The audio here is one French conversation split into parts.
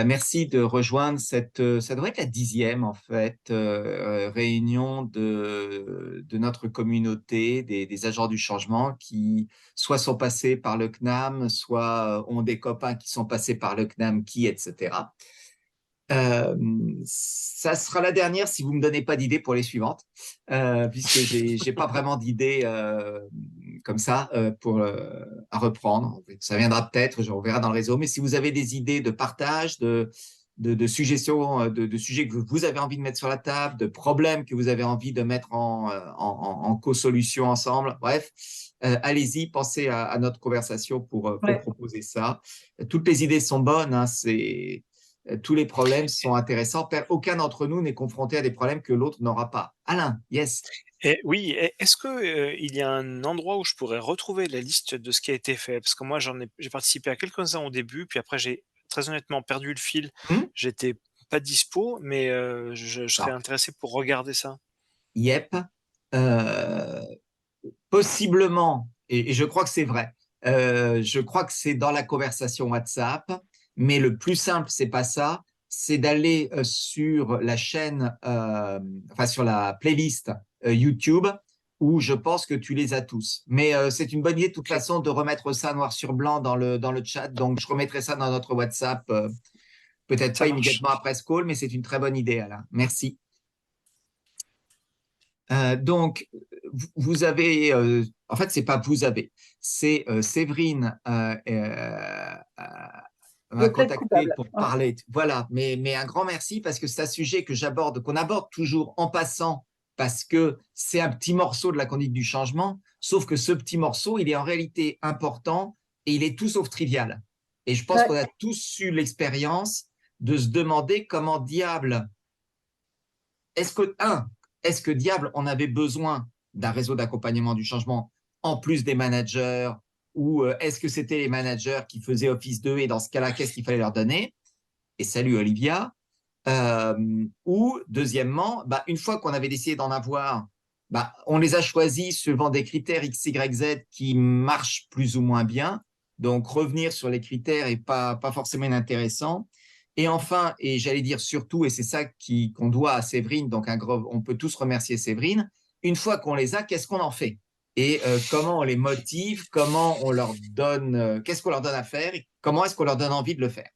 Merci de rejoindre ça devrait être la 10e en fait, réunion de notre communauté des agents du changement qui soit sont passés par le CNAM, soit ont des copains qui sont passés par le CNAM, etc. Euh, Ça sera la dernière si vous me donnez pas d'idées pour les suivantes, puisque j'ai pas vraiment d'idées comme ça à reprendre. Ça viendra peut-être, on verra dans le réseau. Mais si vous avez des idées de partage, de suggestions, de sujets que vous avez envie de mettre sur la table, de problèmes que vous avez envie de mettre en co-solution ensemble, bref, allez-y, pensez à notre conversation pour Ouais. proposer ça. Toutes les idées sont bonnes, hein, tous les problèmes sont intéressants. Aucun d'entre nous n'est confronté à des problèmes que l'autre n'aura pas. Alain, yes. Et oui, est-ce que, il y a un endroit où je pourrais retrouver la liste de ce qui a été fait? Parce que moi, j'ai participé à quelques-uns au début, puis après j'ai très honnêtement perdu le fil. Hmm. J'étais pas dispo, mais je serais Alors, intéressé pour regarder ça. yep. Euh, Possiblement, et je crois que c'est vrai, je crois que c'est dans la conversation WhatsApp, mais le plus simple, c'est pas ça, c'est d'aller sur la chaîne, enfin sur la playlist YouTube, où je pense que tu les as tous. Mais c'est une bonne idée de toute OK, façon de remettre ça noir sur blanc dans le chat, donc je remettrai ça dans notre WhatsApp, peut-être ça pas marche. immédiatement après ce call, mais c'est une très bonne idée, Alain. Merci. Donc, vous avez, en fait, c'est pas vous avez, c'est Séverine m'a Je plaide contacté coupable. pour Ouais. parler. Voilà, mais un grand merci parce que c'est un sujet qu'on aborde toujours en passant parce que c'est un petit morceau de la conduite du changement, sauf que ce petit morceau, il est en réalité important et il est tout sauf trivial. Et je pense qu'on Ouais. a tous eu l'expérience de se demander comment diable est-ce que diable, on avait besoin d'un réseau d'accompagnement du changement en plus des managers ou est-ce que c'était les managers qui faisaient office d'eux et dans ce cas-là, qu'est-ce qu'il fallait leur donner? Et salut Olivia. Ou deuxièmement, bah, une fois qu'on avait décidé d'en avoir, bah, on les a choisis suivant des critères X, Y, Z qui marchent plus ou moins bien. Donc revenir sur les critères est pas forcément inintéressant. Et enfin, et j'allais dire surtout, et c'est ça qu'on doit à Séverine, donc on peut tous remercier Séverine, une fois qu'on les a, qu'est-ce qu'on en fait? Et comment on les motive, comment on leur donne, qu'est-ce qu'on leur donne à faire, et comment est-ce qu'on leur donne envie de le faire?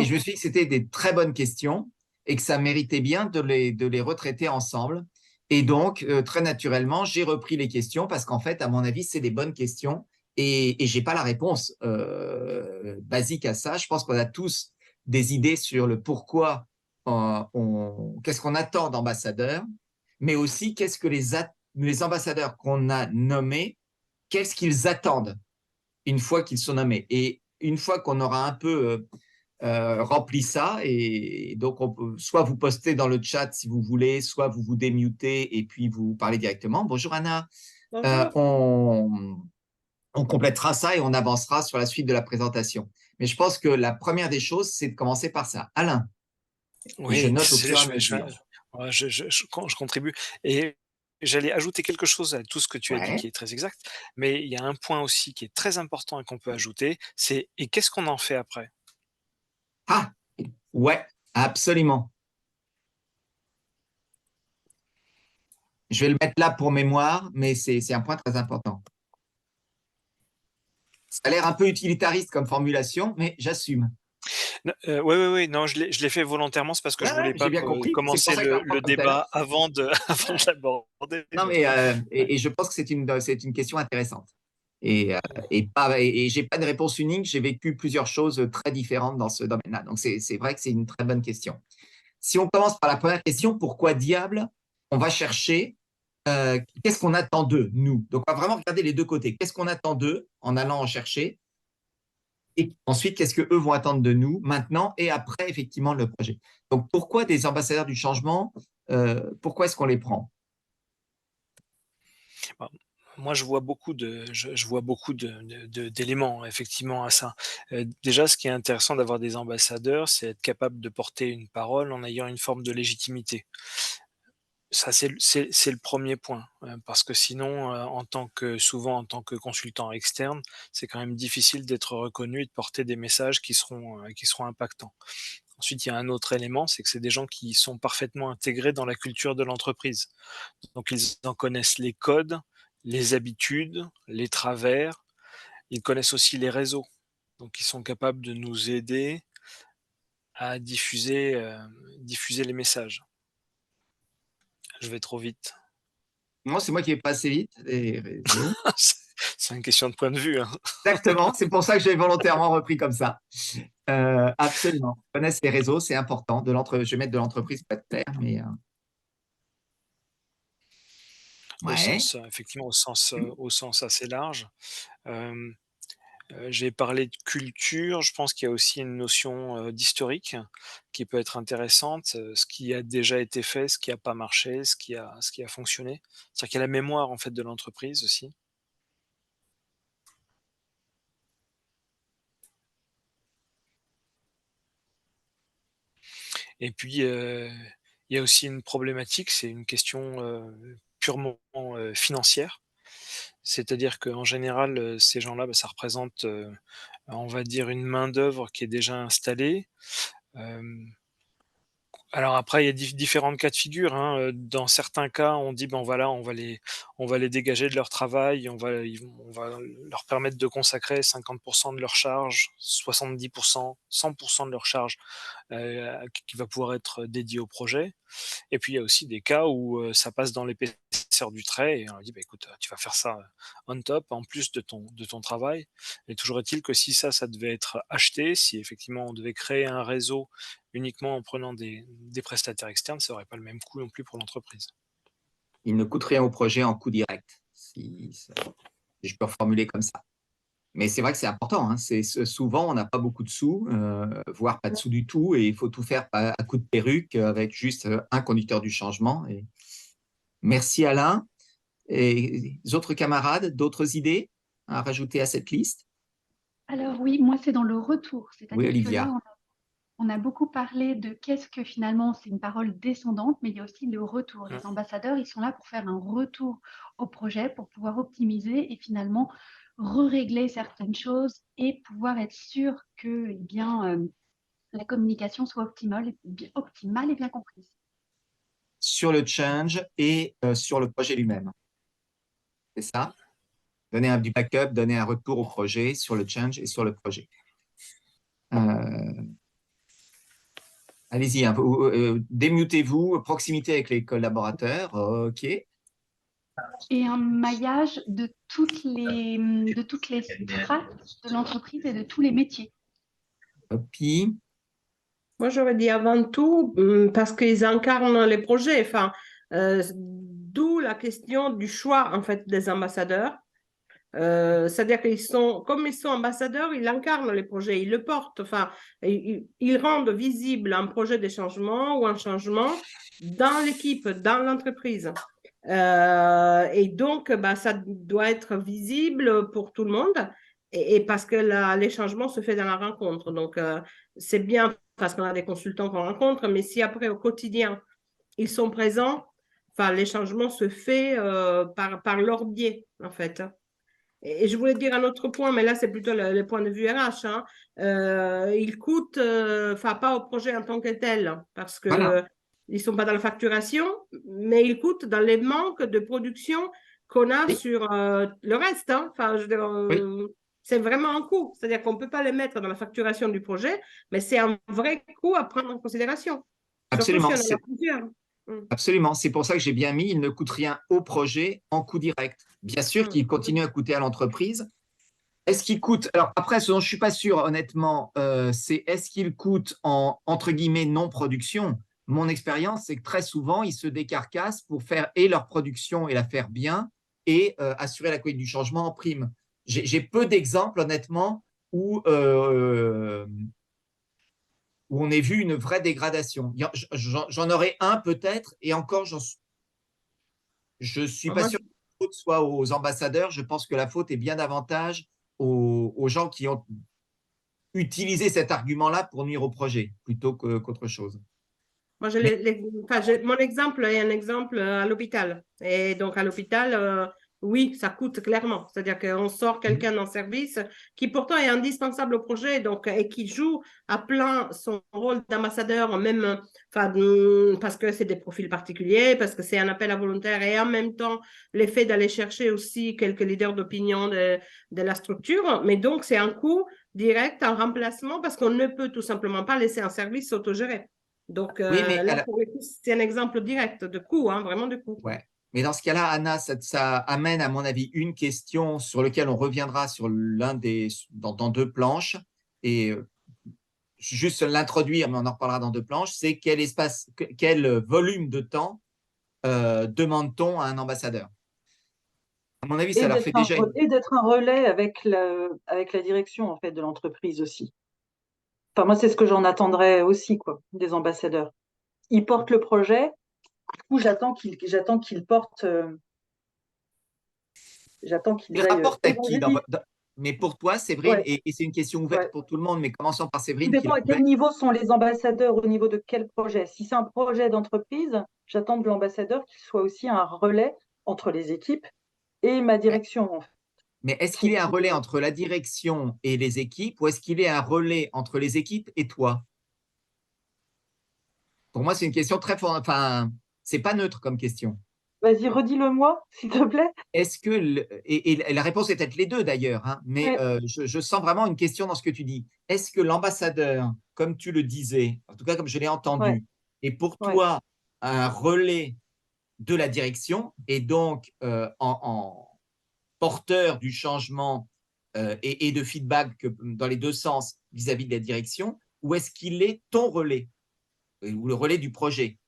Et je Mm. me suis dit que c'était des très bonnes questions et que ça méritait bien de les retraiter ensemble. Et donc, très naturellement, j'ai repris les questions parce qu'en fait, à mon avis, c'est des bonnes questions et je n'ai pas la réponse basique à ça. Je pense qu'on a tous des idées sur le pourquoi, qu'est-ce qu'on attend d'ambassadeurs, mais aussi qu'est-ce que les ambassadeurs qu'on a nommés, qu'est-ce qu'ils attendent une fois qu'ils sont nommés. Et une fois qu'on aura un peu rempli ça. Et donc, on peut soit vous postez dans le chat si vous voulez, soit vous vous démutez et puis vous parlez directement. Bonjour Anna. Euh, Bonjour. on, on complétera ça et on avancera sur la suite de la présentation. Mais je pense que la première des choses, c'est de commencer par ça. Alain, et je Oui, note au désolé, fur et à mesure. ouais, je contribue et j'allais ajouter quelque chose à tout ce que tu as dit qui Ouais. est très exact, mais il y a un point aussi qui est très important et qu'on peut ajouter, c'est: «Et qu'est-ce qu'on en fait après?» Ah, ouais, absolument. Je vais le mettre là pour mémoire, mais c'est un point très important. Ça a l'air un peu utilitariste comme formulation, mais j'assume. N ouais, ouais, ouais, non, je l'ai fait volontairement, c'est parce que Ouais, je ouais, voulais j'ai pas bien compris. C'est pour commencer ça que je la le prends comme telle. débat avant de avant de l'aborder, Non, mais mais ouais. et je pense que c'est une question intéressante. Et j'ai pas de réponse unique. J'ai vécu plusieurs choses très différentes dans ce domaine-là. Donc c'est vrai que c'est une très bonne question. Si on commence par la première question, pourquoi diable on va chercher qu'est-ce qu'on attend d'eux, nous? Donc on va vraiment regarder les deux côtés. Qu'est-ce qu'on attend d'eux en allant en chercher? Et ensuite, qu'est-ce que eux vont attendre de nous maintenant et après effectivement le projet. Donc pourquoi des ambassadeurs du changement? Pourquoi est-ce qu'on les prend? Bah, moi, je vois beaucoup d'éléments effectivement à ça. Déjà, ce qui est intéressant d'avoir des ambassadeurs, c'est être capable de porter une parole en ayant une forme de légitimité. Ça, c'est le premier point, parce que sinon, souvent en tant que consultant externe, c'est quand même difficile d'être reconnu et de porter des messages qui seront impactants. Ensuite, il y a un autre élément, c'est que c'est des gens qui sont parfaitement intégrés dans la culture de l'entreprise. Donc ils en connaissent les codes, les habitudes, les travers, ils connaissent aussi les réseaux. Donc ils sont capables de nous aider à diffuser les messages. Je vais trop vite. Moi, c'est moi qui vais pas assez vite, les réseaux. C'est une question de point de vue, hein. Exactement, c'est pour ça que j'ai volontairement repris comme ça. Absolument. Connaissent les réseaux, c'est important. Je vais mettre de l'entreprise, pas de terre, mais ouais. Effectivement, au sens assez large. Hem, j'ai parlé de culture, je pense qu'il y a aussi une notion, d'historique qui peut être intéressante, ce qui a déjà été fait, ce qui a pas marché, ce qui a fonctionné. C'est-à-dire qu'il y a la mémoire, en fait, de l'entreprise aussi. Et puis, il y a aussi une problématique, c'est une question, purement, financière. C'est-à-dire qu'en général, ces gens-là, bah, ça représente, on va dire une main-d'œuvre qui est déjà installée. Hem, alors après, il y a différentes cas de figure, hein, dans certains cas, on dit: «Ben voilà, on va les dégager de leur travail, on va leur permettre de consacrer 50 de leurs charges, 70 100 de leurs charges, qui va pouvoir être dédié au projet». Et puis il y a aussi des cas où, ça passe dans l'épaisseur du trait et on leur dit: «Bah, écoute, tu vas faire ça, on top, en plus de ton travail». Et toujours est-il que si ça devait être acheté, si effectivement on devait créer un réseau uniquement en prenant des prestataires externes, ça aurait pas le même coût non plus pour l'entreprise. Il ne coûte rien au projet en coût direct, si je peux reformuler comme ça. Mais c'est vrai que c'est important, hein. Souvent, on n'a pas beaucoup de sous, voire pas de sous du tout, et il faut tout faire à coup de perruque avec juste un conducteur du changement. Et merci Alain. Et les autres camarades, d'autres idées à rajouter à cette liste? Alors oui, moi c'est dans le retour, Oui, c'est-à-dire que là, Olivia. on a beaucoup parlé de qu'est-ce que finalement c'est une parole descendante, mais il y a aussi le retour. Mmh. Les ambassadeurs, ils sont là pour faire un retour au projet, pour pouvoir optimiser et finalement régler certaines choses et pouvoir être sûr que eh bien, la communication soit optimale et bien comprise. Sur le change et sur le projet lui-même. C'est ça? Donner du backup, donner un retour au projet sur le change et sur le projet. Allez-y, hein, démutez-vous, proximité avec les collaborateurs, ok. Et un maillage de toutes les strates de l'entreprise et de tous les métiers. Copie. Moi, j'aurais dit avant tout, parce qu'ils incarnent les projets. Enfin, d'où la question du choix en fait des ambassadeurs. C'est-à-dire qu'ils sont, comme ils sont ambassadeurs, ils incarnent les projets, ils le portent. Enfin, ils rendent visible un projet de changement ou un changement dans l'équipe, dans l'entreprise. Et donc, bah, ça doit être visible pour tout le monde. Et parce que les changements se font dans la rencontre. Donc, c'est bien parce qu'on a des consultants qu'on rencontre, mais si après, au quotidien, ils sont présents, enfin, les changements se font par leur biais, en fait. Et je voulais dire un autre point, mais là, c'est plutôt le point de vue RH. Hein. Il coûte, enfin, pas au projet en tant que tel, parce que Voilà, ils sont pas dans la facturation, mais ils coûtent dans les manques de production qu'on a oui, sur le reste. Hein. Enfin, je veux dire, oui, c'est vraiment un coût. C'est-à-dire qu'on ne peut pas les mettre dans la facturation du projet, mais c'est un vrai coût à prendre en considération. Surtout si absolument. on en a plusieurs. Absolument, c'est pour ça que j'ai bien mis, il ne coûte rien au projet en coût direct. Bien sûr qu'il continue à coûter à l'entreprise. Est-ce qu'il coûte, alors après, ce dont je ne suis pas sûr, honnêtement, c'est est-ce qu'il coûte en, entre guillemets, non-production? Mon expérience, c'est que très souvent, ils se décarcassent pour faire et leur production et la faire bien et assurer la qualité du changement en prime. J'ai peu d'exemples, honnêtement, où on ait vu une vraie dégradation. J'en aurais un peut-être, et encore, je ne suis pas Moi, sûr que la faute soit aux ambassadeurs. Je pense que la faute est bien davantage aux gens qui ont utilisé cet argument-là pour nuire au projet, plutôt qu'autre chose. Moi, Mais mon exemple est un exemple à l'hôpital. Et donc, à l'hôpital, oui, ça coûte clairement. C'est-à-dire qu'on sort quelqu'un en service qui pourtant est indispensable au projet donc, et qui joue à plein son rôle d'ambassadeur, même parce que c'est des profils particuliers, parce que c'est un appel à volontaires et en même temps, l'effet d'aller chercher aussi quelques leaders d'opinion de la structure. Mais donc, c'est un coût direct en remplacement parce qu'on ne peut tout simplement pas laisser un service s'autogérer. Donc oui, mais là, pour le coup, c'est un exemple direct de coût, hein, vraiment de coût. ouais. Mais dans ce cas-là, Anna, ça amène, à mon avis, une question sur laquelle on reviendra sur dans deux planches. Et juste l'introduire, mais on en reparlera dans deux planches. C'est quel volume de temps demande-t-on à un ambassadeur? À mon avis, ça leur fait déjà une. Et d'être un relais avec la direction en fait, de l'entreprise aussi. Enfin, moi, c'est ce que j'en attendrais aussi, quoi, des ambassadeurs. Ils portent le projet, du coup, j'attends qu'ils portent, j'attends qu'ils Il aillent rapporte à qui évangéliser. Mais pour toi, Séverine, Ouais, et c'est une question ouverte ouais. pour tout le monde, mais commençons par Tout Séverine qui dépend l'a à quel ouvert. niveau sont les ambassadeurs, au niveau de quel projet. Si c'est un projet d'entreprise, j'attends de l'ambassadeur qu'il soit aussi un relais entre les équipes et ma direction, en fait. Mais est-ce qu'il est un relais entre la direction et les équipes, ou est-ce qu'il est un relais entre les équipes et toi? Pour moi, c'est une question très forte. Enfin, c'est pas neutre comme question. Vas-y, redis-le-moi, s'il te plaît. Est-ce que et la réponse est peut-être les deux d'ailleurs, hein, mais Ouais, je sens vraiment une question dans ce que tu dis. Est-ce que l'ambassadeur, comme tu le disais, en tout cas comme je l'ai ouais, entendu, est pour ouais. toi un relais de la direction et donc en porteur du changement et de feedback dans les deux sens vis-à-vis de la direction, ou est-ce qu'il est ton relais ou le relais du projet?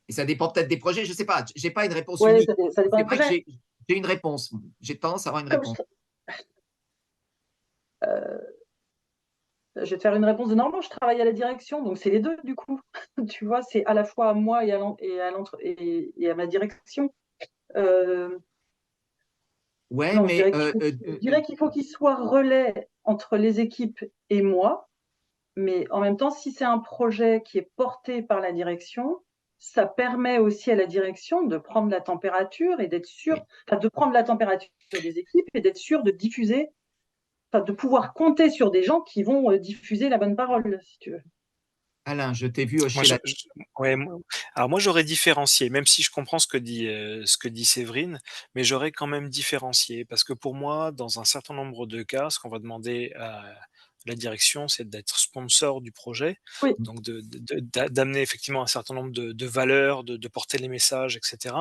Et ça dépend peut-être des projets, je ne sais pas, je n'ai pas une réponse Ouais, unique. ça dépend C'est des vrai que projets. j'ai une réponse, j'ai tendance à avoir une Comme réponse. euh, je vais te faire une réponse de normalement, je travaille à la direction, donc c'est les deux du coup. Tu vois, c'est à la fois à moi et à ma direction. Euh, Ouais, non, je mais dirais qu'il faut qu'il soit relais entre les équipes et moi, mais en même temps, si c'est un projet qui est porté par la direction, ça permet aussi à la direction de prendre la température et d'être sûr, oui. enfin, de prendre la température des équipes et d'être sûr de diffuser, enfin, de pouvoir compter sur des gens qui vont diffuser la bonne parole, si tu veux. Alain, je t'ai vu Moi, hocher la. ouais, alors moi, j'aurais différencié, même si je comprends ce que dit Séverine, mais j'aurais quand même différencié. Parce que pour moi, dans un certain nombre de cas, ce qu'on va demander à la direction, c'est d'être sponsor du projet, Oui, donc d'amener effectivement un certain nombre de valeurs, de porter les messages, etc.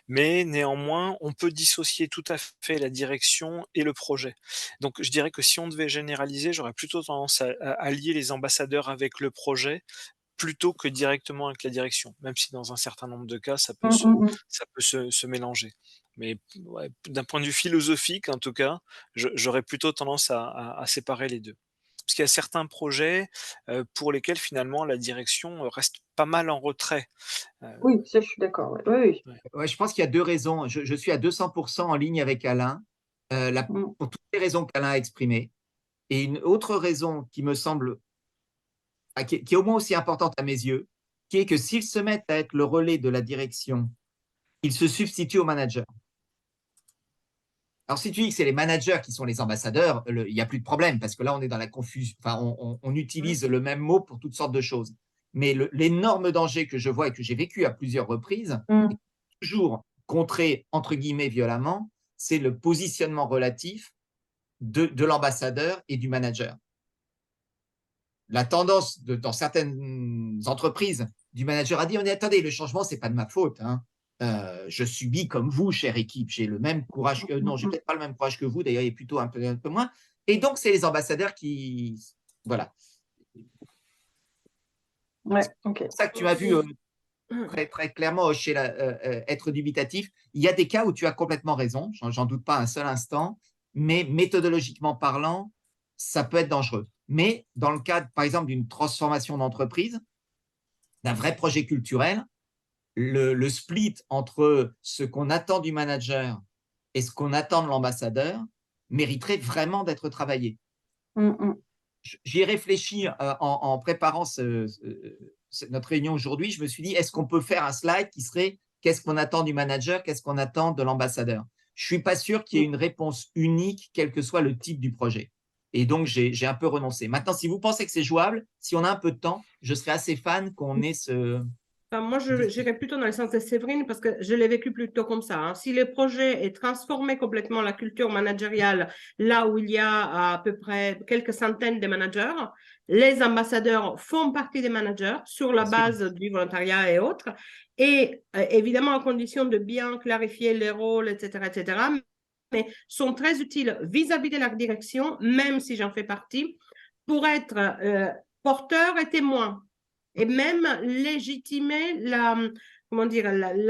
Mais néanmoins, on peut dissocier tout à fait la direction et le projet. Donc je dirais que si on devait généraliser, j'aurais plutôt tendance à lier les ambassadeurs avec le projet plutôt que directement avec la direction, même si dans un certain nombre de cas, mm, mm, mm. ça peut se mélanger. Mais ouais, d'un point de vue philosophique, en tout cas, j'aurais plutôt tendance à séparer les 2. Parce qu'il y a certains projets, pour lesquels finalement la direction, reste pas mal en retrait. Heu, Oui, ça, je suis d'accord. Ouais. Oui, oui. ouais. Ouais, je pense qu'il y a deux raisons. Je suis à 200% en ligne avec Alain, Mm. pour toutes les raisons qu'Alain a exprimées. Et une autre raison qui me semble, qui est au moins aussi importante à mes yeux, qui est que s'ils se mettent à être le relais de la direction, ils se substituent aux managers. Alors, si tu dis que c'est les managers qui sont les ambassadeurs, il n'y a plus de problème parce que là, on est dans la confusion. Enfin, on utilise le même mot pour toutes sortes de choses. Mais l'énorme danger que je vois et que j'ai vécu à plusieurs reprises, Mm. toujours contré entre guillemets violemment, c'est le positionnement relatif de l'ambassadeur et du manager. La tendance dans certaines entreprises du manager a dit, on est attendez, le changement, c'est pas de ma faute. Hein. Je subis comme vous, chère équipe. J'ai le même courage que non, j'ai Mm. peut-être pas le même courage que vous. D'ailleurs, il est plutôt un peu moins. Et donc, c'est les ambassadeurs qui, voilà. Ouais, C'est ok. pour ça que tu m'as vu très, très clairement être dubitatif. Il y a des cas où tu as complètement raison. J'en doute pas un seul instant. Mais méthodologiquement parlant, ça peut être dangereux. Mais dans le cadre, par exemple, d'une transformation d'entreprise, d'un vrai projet culturel, le split entre ce qu'on attend du manager et ce qu'on attend de l'ambassadeur mériterait vraiment d'être travaillé. Mm, mm. j'y ai réfléchi en préparant notre réunion aujourd'hui. Je me suis dit, est-ce qu'on peut faire un slide qui serait qu'est-ce qu'on attend du manager, qu'est-ce qu'on attend de l'ambassadeur? Je ne suis pas sûr qu'il y ait une réponse unique, quel que soit le type du projet. Et donc, j'ai un peu renoncé. Maintenant, si vous pensez que c'est jouable, si on a un peu de temps, je serais assez fan qu'on ait ce… Enfin, moi, j'irais plutôt dans le sens de Séverine parce que je l'ai vécu plutôt comme ça. Si le projet est transformé complètement la culture managériale, là où il y a à peu près quelques centaines de managers, les ambassadeurs font partie des managers sur la base du volontariat et autres. Et évidemment, à condition de bien clarifier les rôles, etc., mais sont très utiles vis-à-vis de la direction, même si j'en fais partie, pour être porteurs et témoins et même légitimer la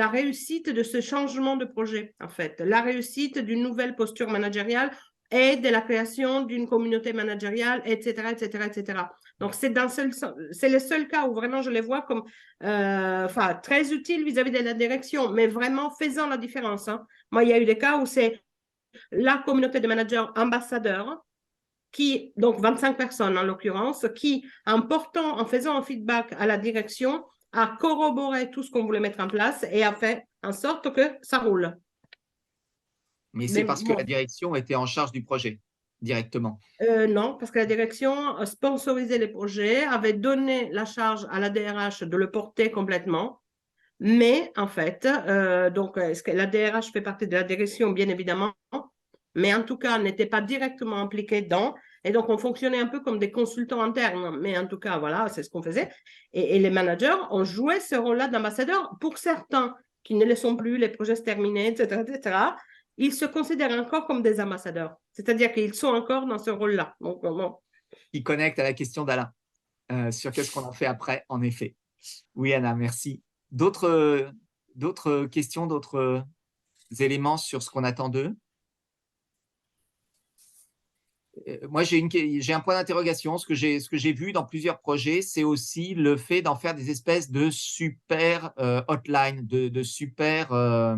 réussite de ce changement de projet, en fait, la réussite d'une nouvelle posture managériale et de la création d'une communauté managériale, etc., etc., etc. Donc, c'est le seul cas où vraiment je les vois comme très utiles vis-à-vis de la direction, mais vraiment faisant la différence. Hein. Moi, il y a eu des cas où c'est la communauté de managers ambassadeurs qui, donc 25 personnes en l'occurrence, qui, en faisant un feedback à la direction, a corroboré tout ce qu'on voulait mettre en place et a fait en sorte que ça roule. Mais c'est parce que la direction était en charge du projet directement. Non, parce que la direction sponsorisait les projets, avait donné la charge à la DRH de le porter complètement. Mais en fait, est-ce que la DRH fait partie de la direction, bien évidemment, mais en tout cas, n'était pas directement impliquée dans. Et donc, on fonctionnait un peu comme des consultants internes. Mais en tout cas, voilà, c'est ce qu'on faisait. Et les managers ont joué ce rôle-là d'ambassadeur. Pour certains qui ne le sont plus, les projets se terminés, etc., ils se considèrent encore comme des ambassadeurs. C'est-à-dire qu'ils sont encore dans ce rôle-là. Donc, bon. Qui connecte à la question d'Alain sur qu'est-ce qu'on en fait après, en effet. Oui, Anna, merci. D'autres questions, d'autres éléments sur ce qu'on attend d'eux? Moi, j'ai un point d'interrogation. Ce que j'ai vu dans plusieurs projets, c'est aussi le fait d'en faire des espèces de super hotline, de super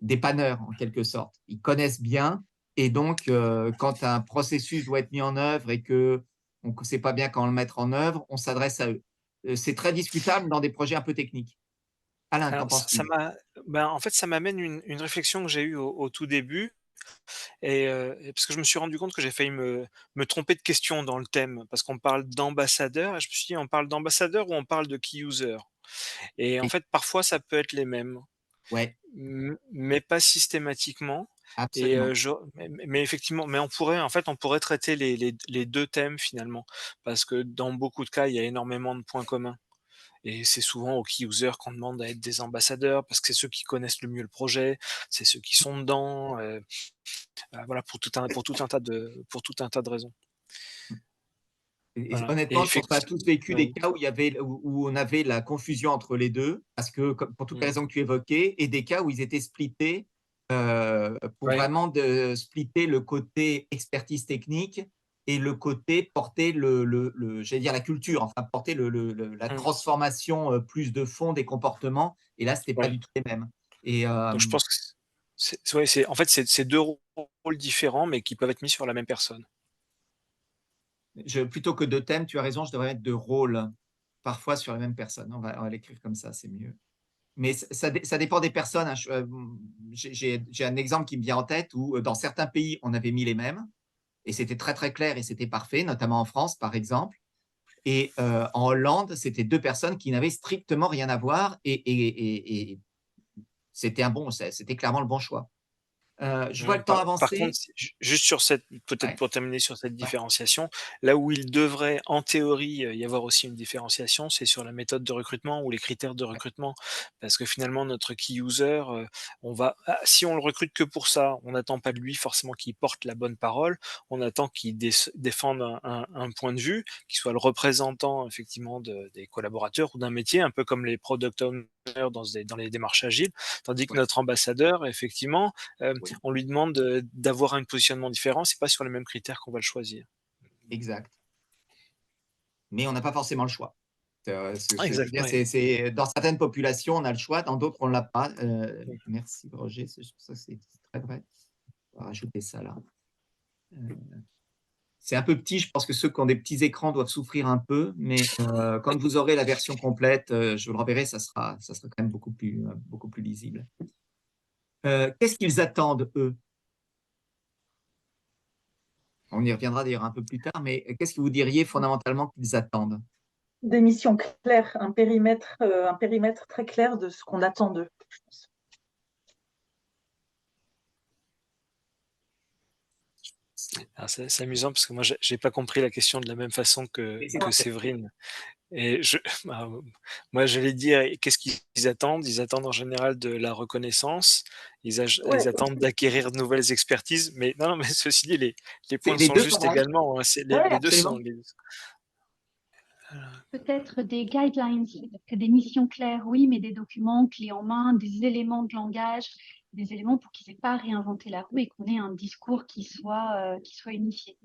dépanneurs, en quelque sorte. Ils connaissent bien. Et donc, quand un processus doit être mis en œuvre et qu'on ne sait pas bien comment le mettre en œuvre, on s'adresse à eux. C'est très discutable dans des projets un peu techniques. Alain, qu'en Alors, penses-tu? en fait, ça m'amène une réflexion que j'ai eue au tout début. Et parce que je me suis rendu compte que j'ai failli me tromper de question dans le thème, parce qu'on parle d'ambassadeur et je me suis dit: «On parle d'ambassadeur ou on parle de key user?» Et en Oui, fait, parfois, ça peut être les mêmes, ouais, mais pas systématiquement. Et absolument. mais effectivement, mais on pourrait traiter les 2 thèmes finalement, parce que dans beaucoup de cas, il y a énormément de points communs. Et c'est souvent aux key users qu'on demande à être des ambassadeurs, parce que c'est ceux qui connaissent le mieux le projet, c'est ceux qui sont dedans, voilà, pour tout un tas de raisons. Et Voilà. Et honnêtement, je pense qu'on a tous vécu des oui. cas où on avait la confusion entre les deux, parce que pour toutes les Mmh. raisons que tu évoquais, et des cas où ils étaient splittés pour Ouais. vraiment splitter le côté expertise technique et le côté porter j'allais dire la culture, enfin porter la Mmh. transformation plus de fond des comportements. Et là, c'était pas Ouais. du tout les mêmes. Et Donc je pense que en fait, c'est 2 rôles différents, mais qui peuvent être mis sur la même personne. plutôt que de thèmes, tu as raison, je devrais mettre de rôles parfois sur les mêmes personnes. On va l'écrire comme ça, c'est mieux. Mais ça dépend des personnes. Hein. J'ai un exemple qui me vient en tête où dans certains pays, on avait mis les mêmes et c'était très très clair et c'était parfait, notamment en France par exemple. Et en Hollande, c'était deux personnes qui n'avaient strictement rien à voir et c'était clairement le bon choix. Je vois le temps Par contre, avancer. juste sur cette peut-être Ouais, pour terminer sur cette ouais, différenciation, là où il devrait, en théorie, y avoir aussi une différenciation, c'est sur la méthode de recrutement ou les critères de ouais, recrutement. Parce que finalement, notre key user, si on le recrute que pour ça, on n'attend pas de lui forcément qu'il porte la bonne parole, on attend qu'il défende un point de vue, qu'il soit le représentant effectivement des collaborateurs ou d'un métier, un peu comme les product owners dans les démarches agiles. Tandis que ouais, notre ambassadeur, effectivement, oui, on lui demande d'avoir un positionnement différent, c'est pas sur les mêmes critères qu'on va le choisir. exact. Mais on n'a pas forcément le choix. Ce que je veux Exact, dire, ouais. dans certaines populations, on a le choix, dans d'autres, on ne l'a pas. Mmh. Merci, Roger. Ça, c'est très vrai. On va rajouter ça là. Euh, C'est un peu petit, je pense que ceux qui ont des petits écrans doivent souffrir un peu, mais quand vous aurez la version complète, je vous le renverrai, ça sera quand même beaucoup plus lisible. Qu'est-ce qu'ils attendent, eux? On y reviendra d'ailleurs un peu plus tard, mais qu'est-ce que vous diriez fondamentalement qu'ils attendent? Des missions claires, un périmètre très clair de ce qu'on attend d'eux, je pense. Alors, c'est amusant parce que moi, j'ai pas compris la question de la même façon que Séverine. Et bah, moi, j'allais dire, qu'est-ce qu'ils attendent? Ils attendent en général de la reconnaissance. Ouais, Ils attendent d'acquérir de nouvelles expertises. Mais non, mais ceci dit, les points Les sont deux sont justes bons. également, hein. Ouais, Les deux sont. absolument. Peut-être des guidelines, c'est-à-dire que des missions claires, oui, mais des documents clés en main, des éléments de langage, des éléments pour qu'ils n'aient pas à réinventer la roue et qu'on ait un discours qui soit unifié.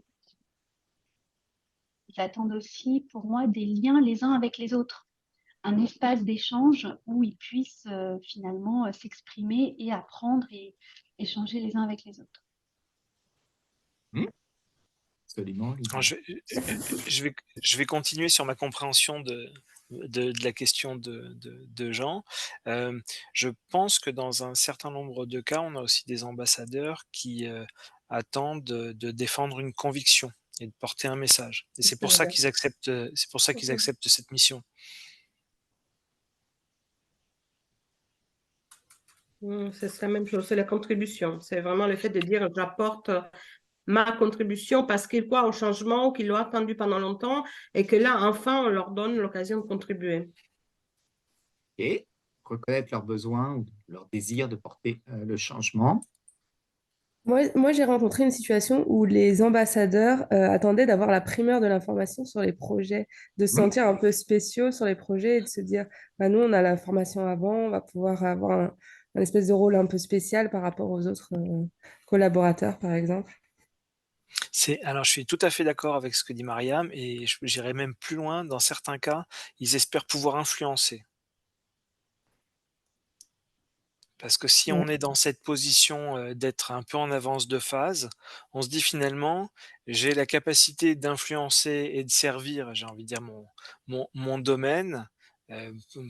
Ils attendent aussi, pour moi, des liens les uns avec les autres, un espace d'échange où ils puissent finalement s'exprimer et apprendre et échanger les uns avec les autres. Absolument. Alors, je vais continuer sur ma compréhension de la question de Jean. Je pense que dans un certain nombre de cas, on a aussi des ambassadeurs qui attendent de défendre une conviction et de porter un message. Et c'est pour ça qu'ils acceptent, c'est pour ça qu'ils acceptent cette mission. C'est la même chose, c'est la contribution. C'est vraiment le fait de dire j'apporte ma contribution parce qu'ils croient au changement, qu'ils l'ont attendu pendant longtemps et que là, enfin, on leur donne l'occasion de contribuer. Et reconnaître leurs besoins ou leur désir de porter le changement. Moi, j'ai rencontré une situation où les ambassadeurs attendaient d'avoir la primeur de l'information sur les projets, de se sentir un peu spéciaux sur les projets et de se dire, bah, nous, on a l'information avant, on va pouvoir avoir un espèce de rôle un peu spécial par rapport aux autres collaborateurs, par exemple. Alors, je suis tout à fait d'accord avec ce que dit Mariam et j'irais même plus loin. Dans certains cas, ils espèrent pouvoir influencer. Parce que si on est dans cette position, d'être un peu en avance de phase, on se dit finalement: «J'ai la capacité d'influencer et de servir», j'ai envie de dire mon domaine,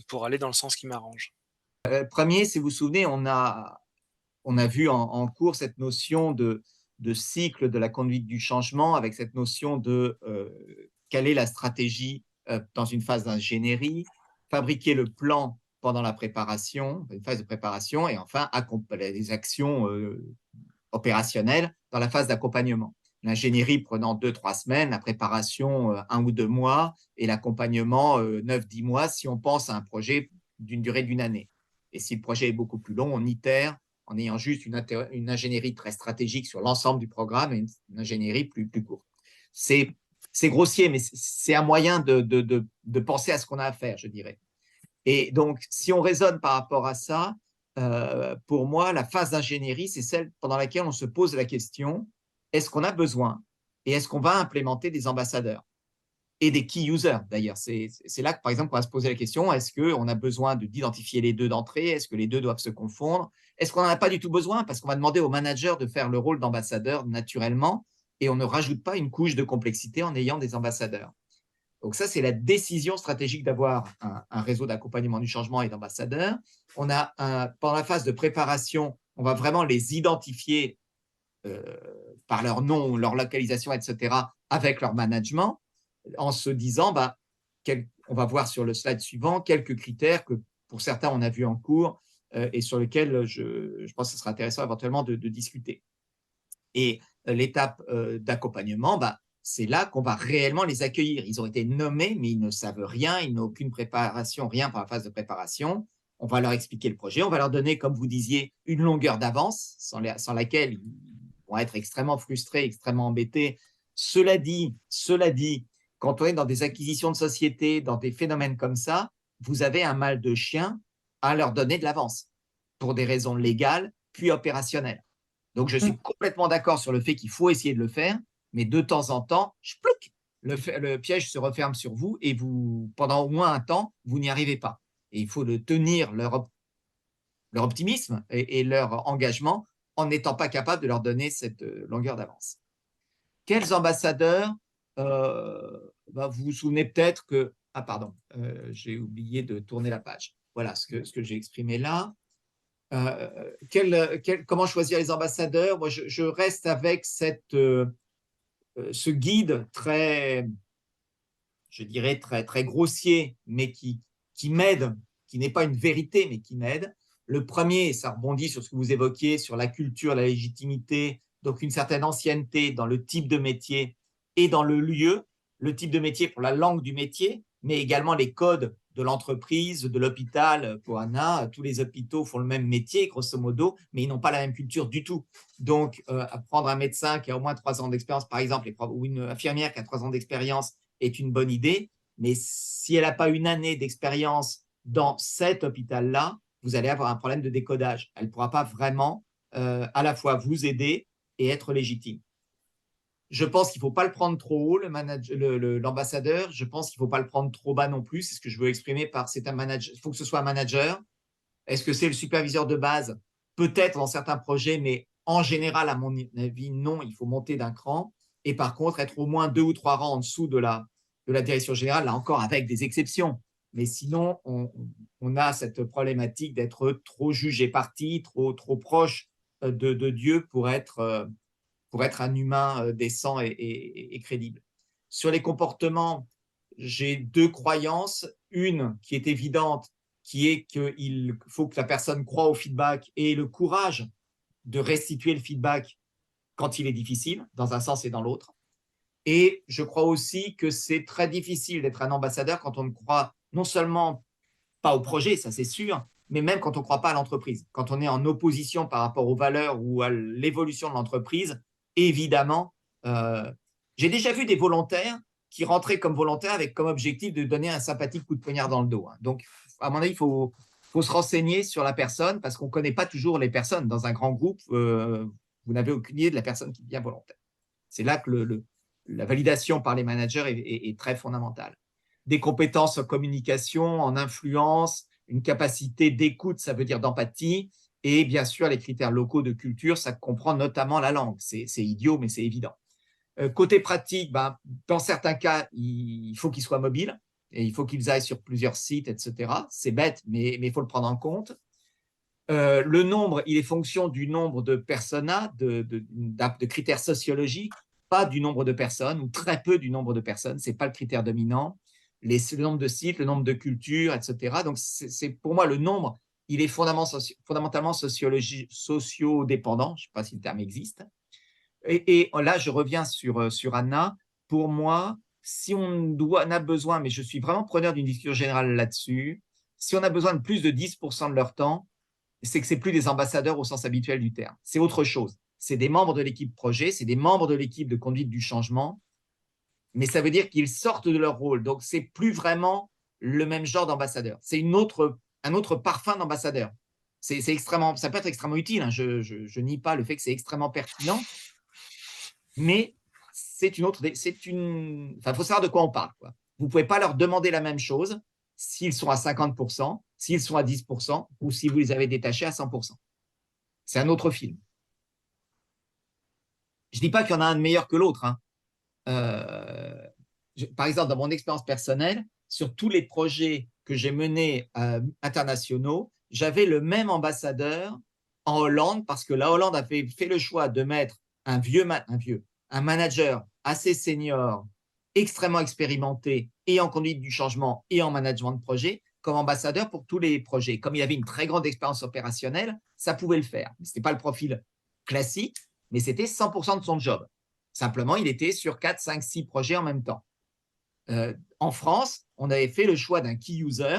pour aller dans le sens qui m'arrange. Premier, si vous vous souvenez, on a vu en cours cette notion de cycle de la conduite du changement avec cette notion de quelle est la stratégie dans une phase d'ingénierie, fabriquer le plan pendant la préparation, une phase de préparation, et enfin les actions opérationnelles dans la phase d'accompagnement. L'ingénierie prenant 2-3 semaines, la préparation 1 ou 2 mois, et l'accompagnement 9-10 mois si on pense à un projet d'une durée d'1 année. Et si le projet est beaucoup plus long, on itère en ayant juste une ingénierie très stratégique sur l'ensemble du programme et une ingénierie plus courte. C'est grossier, mais c'est un moyen de penser à ce qu'on a à faire, je dirais. Et donc, si on raisonne par rapport à ça, pour moi, la phase d'ingénierie, c'est celle pendant laquelle on se pose la question, est-ce qu'on a besoin et est-ce qu'on va implémenter des ambassadeurs et des key users d'ailleurs. C'est là que, par exemple, on va se poser la question, est-ce qu'on a besoin d'identifier les deux d'entrée? Est-ce que les deux doivent se confondre? Est-ce qu'on n'en a pas du tout besoin? Parce qu'on va demander au manager de faire le rôle d'ambassadeur naturellement et on ne rajoute pas une couche de complexité en ayant des ambassadeurs. Donc ça, c'est la décision stratégique d'avoir un réseau d'accompagnement du changement et d'ambassadeurs. Pendant la phase de préparation, on va vraiment les identifier par leur nom, leur localisation, etc., avec leur management, en se disant, bah, on va voir sur le slide suivant quelques critères que pour certains on a vu en cours et sur lesquels je pense que ce sera intéressant éventuellement de discuter. Et l'étape d'accompagnement, bah, c'est là qu'on va réellement les accueillir. Ils ont été nommés, mais ils ne savent rien, ils n'ont aucune préparation, rien pour la phase de préparation. On va leur expliquer le projet, on va leur donner, comme vous disiez, une longueur d'avance sans laquelle ils vont être extrêmement frustrés, extrêmement embêtés. Cela dit, quand on est dans des acquisitions de sociétés, dans des phénomènes comme ça, vous avez un mal de chien à leur donner de l'avance pour des raisons légales puis opérationnelles. Donc, je suis complètement d'accord sur le fait qu'il faut essayer de le faire, mais de temps en temps, le piège se referme sur vous et pendant au moins un temps, vous n'y arrivez pas. Et il faut tenir leur optimisme et leur engagement en n'étant pas capable de leur donner cette longueur d'avance. quels ambassadeurs, vous vous souvenez peut-être que… Ah pardon, j'ai oublié de tourner la page. Voilà ce que j'ai exprimé là. Comment choisir les ambassadeurs? Moi, je reste avec ce guide très, je dirais, très grossier, mais qui m'aide, qui n'est pas une vérité, mais qui m'aide. Le premier, ça rebondit sur ce que vous évoquiez, sur la culture, la légitimité, donc une certaine ancienneté dans le type de métier et dans le lieu, le type de métier pour la langue du métier, mais également les codes de l'entreprise, de l'hôpital. Pour Anna, tous les hôpitaux font le même métier, grosso modo, mais ils n'ont pas la même culture du tout. Donc, prendre un médecin qui a au moins 3 ans d'expérience, par exemple, ou une infirmière qui a 3 ans d'expérience est une bonne idée, mais si elle n'a pas une année d'expérience dans cet hôpital-là, vous allez avoir un problème de décodage. Elle ne pourra pas vraiment à la fois vous aider et être légitime. Je pense qu'il ne faut pas le prendre trop haut, l'ambassadeur. Je pense qu'il ne faut pas le prendre trop bas non plus. C'est ce que je veux exprimer par c'est un manager. Il faut que ce soit un manager. Est-ce que c'est le superviseur de base? Peut-être dans certains projets, mais en général, à mon avis, non. Il faut monter d'un cran. Et par contre, être au moins 2 ou 3 rangs en dessous de la direction générale, là encore avec des exceptions. Mais sinon, on a cette problématique d'être trop jugé parti, trop proche de Dieu pour être un humain décent et crédible. Sur les comportements, j'ai 2 croyances. Une qui est évidente, qui est qu'il faut que la personne croie au feedback et ait le courage de restituer le feedback quand il est difficile, dans un sens et dans l'autre. Et je crois aussi que c'est très difficile d'être un ambassadeur quand on ne croit non seulement pas au projet, ça c'est sûr, mais même quand on ne croit pas à l'entreprise. Quand on est en opposition par rapport aux valeurs ou à l'évolution de l'entreprise, évidemment, j'ai déjà vu des volontaires qui rentraient comme volontaires avec comme objectif de donner un sympathique coup de poignard dans le dos. Donc, à mon avis, il faut se renseigner sur la personne parce qu'on ne connaît pas toujours les personnes. Dans un grand groupe, vous n'avez aucune idée de la personne qui devient volontaire. C'est là que la validation par les managers est très fondamentale. Des compétences en communication, en influence, une capacité d'écoute, ça veut dire d'empathie, et bien sûr les critères locaux de culture, ça comprend notamment la langue. C'est idiot, mais c'est évident. Côté pratique, dans certains cas, il faut qu'ils soient mobiles, et il faut qu'ils aillent sur plusieurs sites, etc. C'est bête, mais il faut le prendre en compte. Le nombre, il est fonction du nombre de personas, de critères sociologiques, pas du nombre de personnes, ou très peu du nombre de personnes, ce n'est pas le critère dominant. Le nombre de sites, le nombre de cultures, etc. Donc, pour moi, le nombre, il est fondamentalement socio-dépendant, je ne sais pas si le terme existe. Et là, je reviens sur Anna. Pour moi, si on a besoin, mais je suis vraiment preneur d'une discussion générale là-dessus, si on a besoin de plus de 10% de leur temps, c'est que ce n'est plus des ambassadeurs au sens habituel du terme. C'est autre chose. C'est des membres de l'équipe projet, c'est des membres de l'équipe de conduite du changement, mais ça veut dire qu'ils sortent de leur rôle. Donc, ce n'est plus vraiment le même genre d'ambassadeur. C'est un autre parfum d'ambassadeur. Ça peut être extrêmement utile. Hein. Je nie pas le fait que c'est extrêmement pertinent, mais c'est une autre. Il faut savoir de quoi on parle. Quoi. Vous ne pouvez pas leur demander la même chose s'ils sont à 50%, s'ils sont à 10%, ou si vous les avez détachés à 100%. C'est un autre film. Je ne dis pas qu'il y en a un de meilleur que l'autre. Hein. Par exemple, dans mon expérience personnelle, sur tous les projets que j'ai menés internationaux, j'avais le même ambassadeur en Hollande parce que la Hollande a fait le choix de mettre un manager assez senior, extrêmement expérimenté et en conduite du changement et en management de projet comme ambassadeur pour tous les projets. Comme il avait une très grande expérience opérationnelle, ça pouvait le faire. Ce n'était pas le profil classique, mais c'était 100% de son job. Simplement, il était sur 4, 5, 6 projets en même temps. En France, on avait fait le choix d'un key user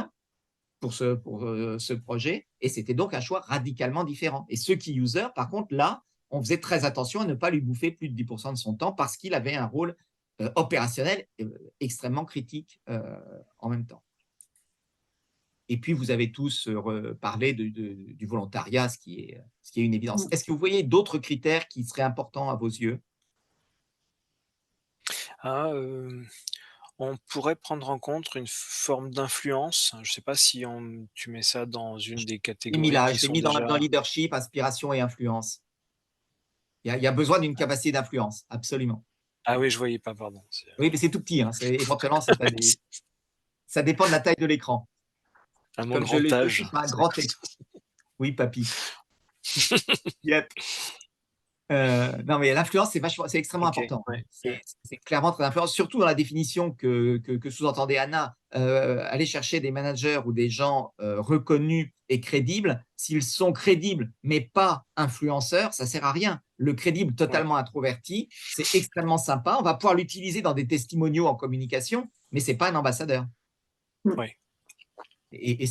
pour ce projet, et c'était donc un choix radicalement différent. Et ce key user, par contre, là, on faisait très attention à ne pas lui bouffer plus de 10% de son temps parce qu'il avait un rôle opérationnel extrêmement critique en même temps. Et puis, vous avez tous parlé du volontariat, ce qui est une évidence. Est-ce que vous voyez d'autres critères qui seraient importants à vos yeux? On pourrait prendre en compte une forme d'influence. Je ne sais pas si tu mets ça dans une des catégories qui Je l'ai sont mis dans déjà… leadership, inspiration et influence. Il y a besoin d'une capacité d'influence, absolument. Ah oui, je voyais pas, pardon. Oui, mais c'est tout petit. Hein. Éventuellement, ça dépend de la taille de l'écran. À mon Comme je grand l'ai fait aussi âge. sur un grand écran. Oui, papy. Yep. Non, mais l'influence, c'est extrêmement Ok, important. ouais. C'est clairement très influent, surtout dans la définition que sous-entendait Anna. Aller chercher des managers ou des gens reconnus et crédibles. S'ils sont crédibles, mais pas influenceurs, ça sert à rien. Le crédible totalement introverti, c'est extrêmement sympa. On va pouvoir l'utiliser dans des testimoniaux en communication, mais c'est pas un ambassadeur. Ouais. Et il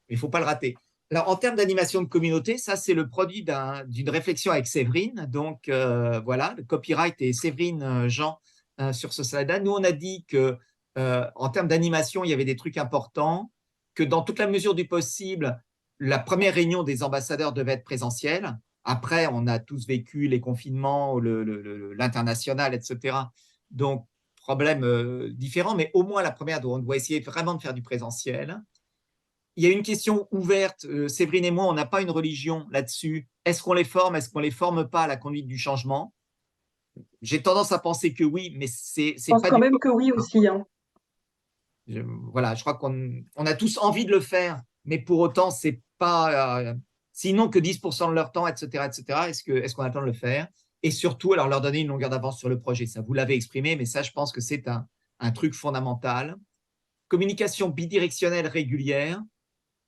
ne faut pas le rater. Alors, en termes d'animation de communauté, ça, c'est le produit d'une réflexion avec Séverine. Donc, voilà, le copyright et Séverine Jean sur ce slide-là. Nous, on a dit que en termes d'animation, il y avait des trucs importants, que dans toute la mesure du possible, la première réunion des ambassadeurs devait être présentielle. Après, on a tous vécu les confinements, l'international, etc. Donc, problème différent, mais au moins la première, on doit essayer vraiment de faire du présentiel. Il y a une question ouverte. Séverine et moi, on n'a pas une religion là-dessus. Est-ce qu'on les forme? Est-ce qu'on ne les forme pas à la conduite du changement? J'ai tendance à penser que oui, mais c'est Je pense pas quand du même tout. que oui aussi. Hein. Voilà, je crois qu'on a tous envie de le faire, mais pour autant, c'est pas. Sinon que 10% de leur temps, etc., etc. Est-ce qu'on a le temps de le faire? Et surtout, alors leur donner une longueur d'avance sur le projet. Ça, vous l'avez exprimé, mais ça, je pense que c'est un truc fondamental. Communication bidirectionnelle régulière.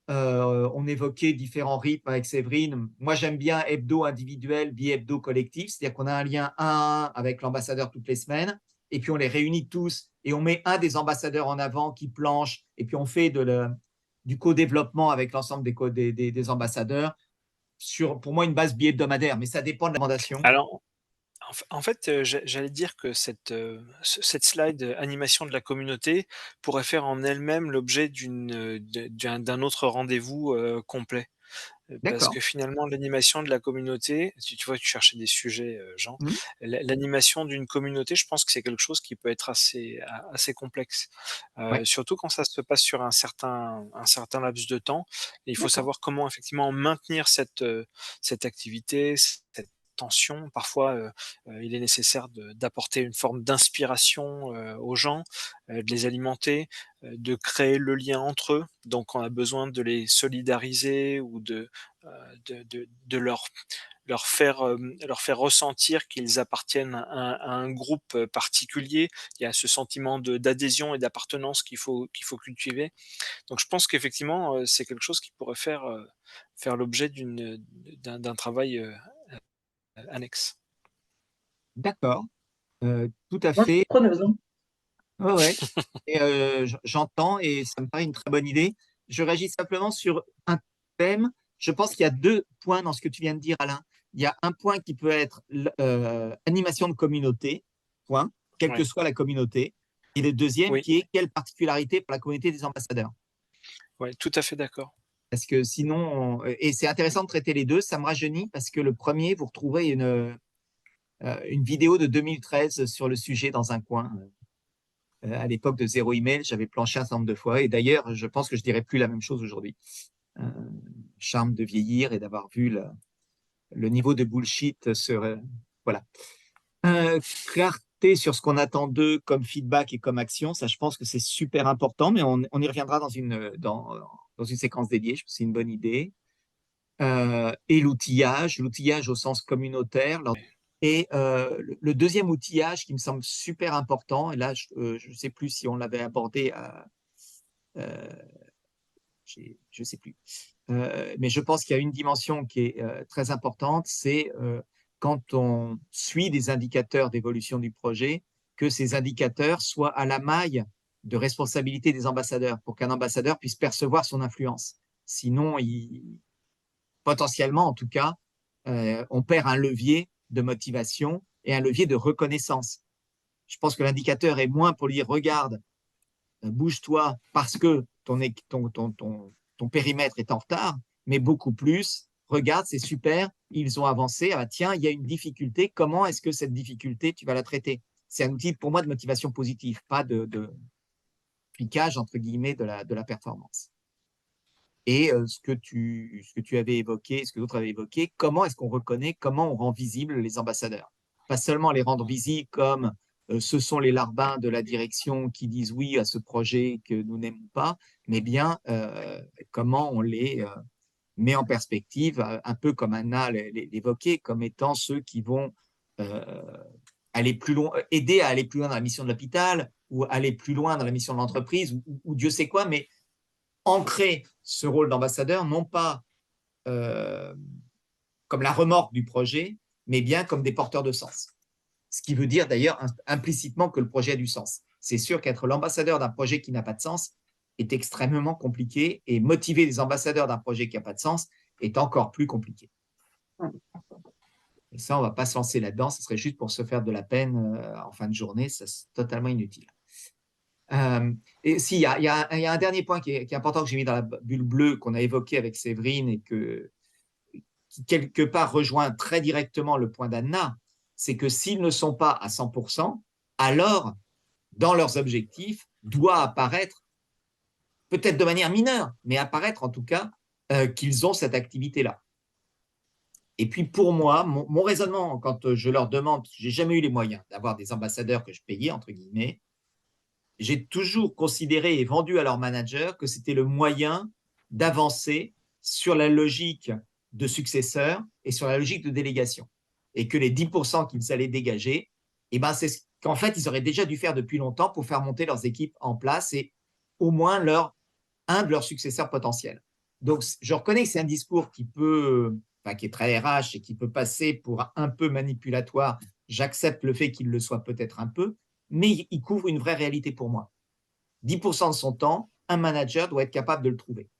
On évoquait différents rythmes avec Séverine. Moi, j'aime bien hebdo individuel, bi-hebdo collectif, c'est-à-dire qu'on a un lien 1 à 1 avec l'ambassadeur toutes les semaines, et puis on les réunit tous, et on met un des ambassadeurs en avant qui planche, et puis on fait du co-développement avec l'ensemble des ambassadeurs sur, pour moi, une base bi-hebdomadaire, mais ça dépend de la recommandation. Alors, en fait, j'allais dire que cette slide animation de la communauté pourrait faire en elle-même l'objet d'un autre rendez-vous complet. Parce D'accord. que finalement, l'animation de la communauté, si tu vois, tu cherchais des sujets, Jean. Mmh. L'animation d'une communauté, je pense que c'est quelque chose qui peut être assez complexe. Ouais, Surtout quand ça se passe sur un certain laps de temps. Et il faut d'accord. savoir comment effectivement maintenir cette activité, cette tension. Parfois, il est nécessaire d'apporter une forme d'inspiration, aux gens, de les alimenter, de créer le lien entre eux. Donc on a besoin de les solidariser ou de leur faire ressentir qu'ils appartiennent à un groupe particulier. Il y a ce sentiment d'adhésion et d'appartenance qu'il faut cultiver. Donc je pense qu'effectivement, c'est quelque chose qui pourrait faire l'objet d'un travail, annexe. D'accord. Tout à Moi, je suis fait. preneuse. Hein. Ouais, ouais. Et, j'entends et ça me paraît une très bonne idée. Je réagis simplement sur un thème. Je pense qu'il y a deux points dans ce que tu viens de dire, Alain. Il y a un point qui peut être animation de communauté, point, quelle que Ouais. soit la communauté. Et le deuxième Oui, qui est quelle particularité pour la communauté des ambassadeurs. ouais, tout à fait d'accord. Parce que sinon, et c'est intéressant de traiter les deux, ça me rajeunit parce que le premier, vous retrouverez une vidéo de 2013 sur le sujet dans un coin. À l'époque de Zéro Email, j'avais planché un certain nombre de fois. Et d'ailleurs, je pense que je dirais plus la même chose aujourd'hui. Euh, Charme de vieillir et d'avoir vu le niveau de bullshit voilà. Clarté sur ce qu'on attend d'eux comme feedback et comme action, ça, je pense que c'est super important, mais on y reviendra dans une séquence dédiée. Je pense que c'est une bonne idée. Et l'outillage au sens communautaire. Et le deuxième outillage qui me semble super important, et là, je ne sais plus si on l'avait abordé, euh, je ne sais plus, mais je pense qu'il y a une dimension qui est très importante, c'est quand on suit des indicateurs d'évolution du projet, que ces indicateurs soient à la maille de responsabilité des ambassadeurs, pour qu'un ambassadeur puisse percevoir son influence. Sinon, potentiellement, en tout cas, on perd un levier de motivation et un levier de reconnaissance. Je pense que l'indicateur est moins pour lui dire regarde, bouge-toi parce que ton périmètre est en retard, mais beaucoup plus regarde, c'est super, ils ont avancé, ah, tiens, il y a une difficulté, comment est-ce que cette difficulté, tu vas la traiter? C'est un outil pour moi de motivation positive, pas de cliquage, entre guillemets, de la performance. Et ce que tu avais évoqué, ce que d'autres avaient évoqué, comment est-ce qu'on reconnaît, comment on rend visible les ambassadeurs? pas seulement les rendre visibles comme ce sont les larbins de la direction qui disent oui à ce projet que nous n'aimons pas, mais bien comment on les met en perspective, un peu comme Anna l'évoquait, comme étant ceux qui vont aller plus loin, aider à aller plus loin dans la mission de l'hôpital ou aller plus loin dans la mission de l'entreprise ou Dieu sait quoi, mais ancrer ce rôle d'ambassadeur, non pas comme la remorque du projet, mais bien comme des porteurs de sens. Ce qui veut dire d'ailleurs implicitement que le projet a du sens. C'est sûr qu'être l'ambassadeur d'un projet qui n'a pas de sens est extrêmement compliqué et motiver les ambassadeurs d'un projet qui n'a pas de sens est encore plus compliqué. Et ça, on ne va pas se lancer là-dedans, ce serait juste pour se faire de la peine en fin de journée, c'est totalement inutile. Et si, il y a un dernier point qui est important que j'ai mis dans la bulle bleue qu'on a évoqué avec Séverine et qui quelque part rejoint très directement le point d'Anna, c'est que s'ils ne sont pas à 100%, alors dans leurs objectifs doit apparaître, peut-être de manière mineure, mais apparaître en tout cas qu'ils ont cette activité-là. Et puis pour moi, mon raisonnement, quand je leur demande, j'ai jamais eu les moyens d'avoir des ambassadeurs que je payais, entre guillemets, j'ai toujours considéré et vendu à leur manager que c'était le moyen d'avancer sur la logique de successeur et sur la logique de délégation. Et que les 10% qu'ils allaient dégager, eh ben c'est ce qu'en fait, ils auraient déjà dû faire depuis longtemps pour faire monter leurs équipes en place et au moins un de leurs successeurs potentiels. Donc, je reconnais que c'est un discours qui est très RH et qui peut passer pour un peu manipulatoire. J'accepte le fait qu'il le soit peut-être un peu, mais il couvre une vraie réalité pour moi. 10% de son temps, un manager doit être capable de le trouver.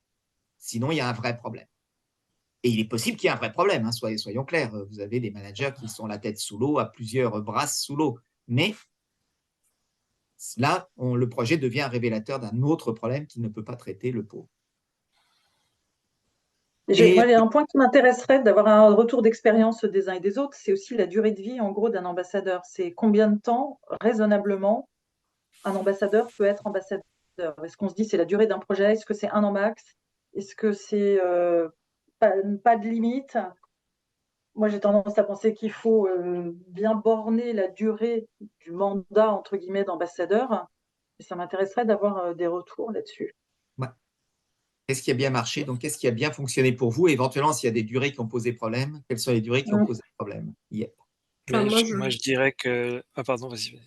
Sinon, il y a un vrai problème. Et il est possible qu'il y ait un vrai problème, hein, soyons clairs. Vous avez des managers qui sont la tête sous l'eau, à plusieurs brasses sous l'eau. Mais là, le projet devient un révélateur d'un autre problème qu'il ne peut pas traiter, le pauvre. Moi, il y a un point qui m'intéresserait d'avoir un retour d'expérience des uns et des autres, c'est aussi la durée de vie, en gros, d'un ambassadeur. C'est combien de temps, raisonnablement, un ambassadeur peut être ambassadeur? Est-ce qu'on se dit c'est la durée d'un projet? Est-ce que c'est 1 an max? Est-ce que c'est pas de limite? Moi, j'ai tendance à penser qu'il faut bien borner la durée du mandat, entre guillemets, d'ambassadeur. Et ça m'intéresserait d'avoir des retours là-dessus. Ouais. Qu'est-ce qui a bien marché? Donc, qu'est-ce qui a bien fonctionné pour vous? Et éventuellement, s'il y a des durées qui ont posé problème, quelles sont les durées qui ont posé problème? Yep. Moi, je dirais que… Ah, pardon, vas-y.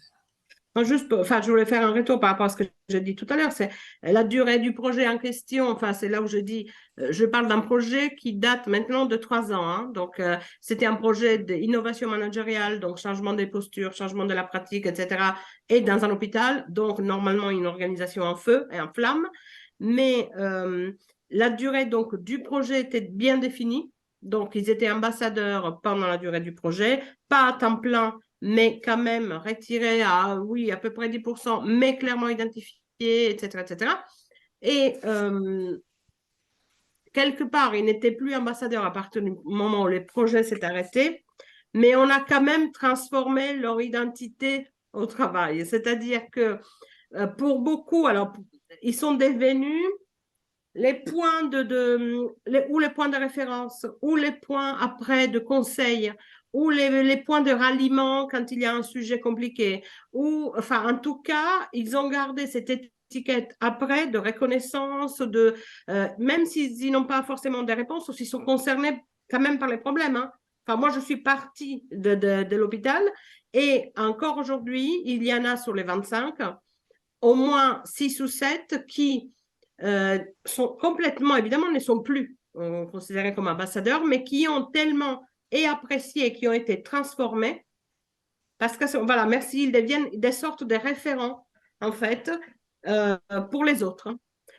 Je voulais faire un retour par rapport à ce que j'ai dit tout à l'heure. C'est la durée du projet en question. Enfin, c'est là où je dis, je parle d'un projet qui date maintenant de 3 ans. Hein. Donc, c'était un projet d'innovation managériale, donc changement des postures, changement de la pratique, etc. Et dans un hôpital, donc normalement une organisation en feu et en flamme. Mais la durée donc du projet était bien définie. Donc, ils étaient ambassadeurs pendant la durée du projet, pas à temps plein, mais quand même retiré à, oui, à peu près 10%, mais clairement identifié, etc., etc. Et quelque part, ils n'étaient plus ambassadeurs à partir du moment où les projets s'est arrêté, mais on a quand même transformé leur identité au travail. C'est-à-dire que pour beaucoup, alors, ils sont devenus les points ou les points de référence, ou les points après de conseil, ou les points de ralliement quand il y a un sujet compliqué. Ou, enfin, en tout cas, ils ont gardé cette étiquette après de reconnaissance, même s'ils n'ont pas forcément des réponses, ou s'ils sont concernés quand même par les problèmes. Hein. Enfin, moi, je suis partie de l'hôpital et encore aujourd'hui, il y en a sur les 25, au moins 6 ou 7 qui sont complètement, évidemment, ne sont plus considérés comme ambassadeurs, mais qui ont tellement apprécié, qui ont été transformés, parce que, voilà, merci, ils deviennent des sortes de référents, en fait, pour les autres.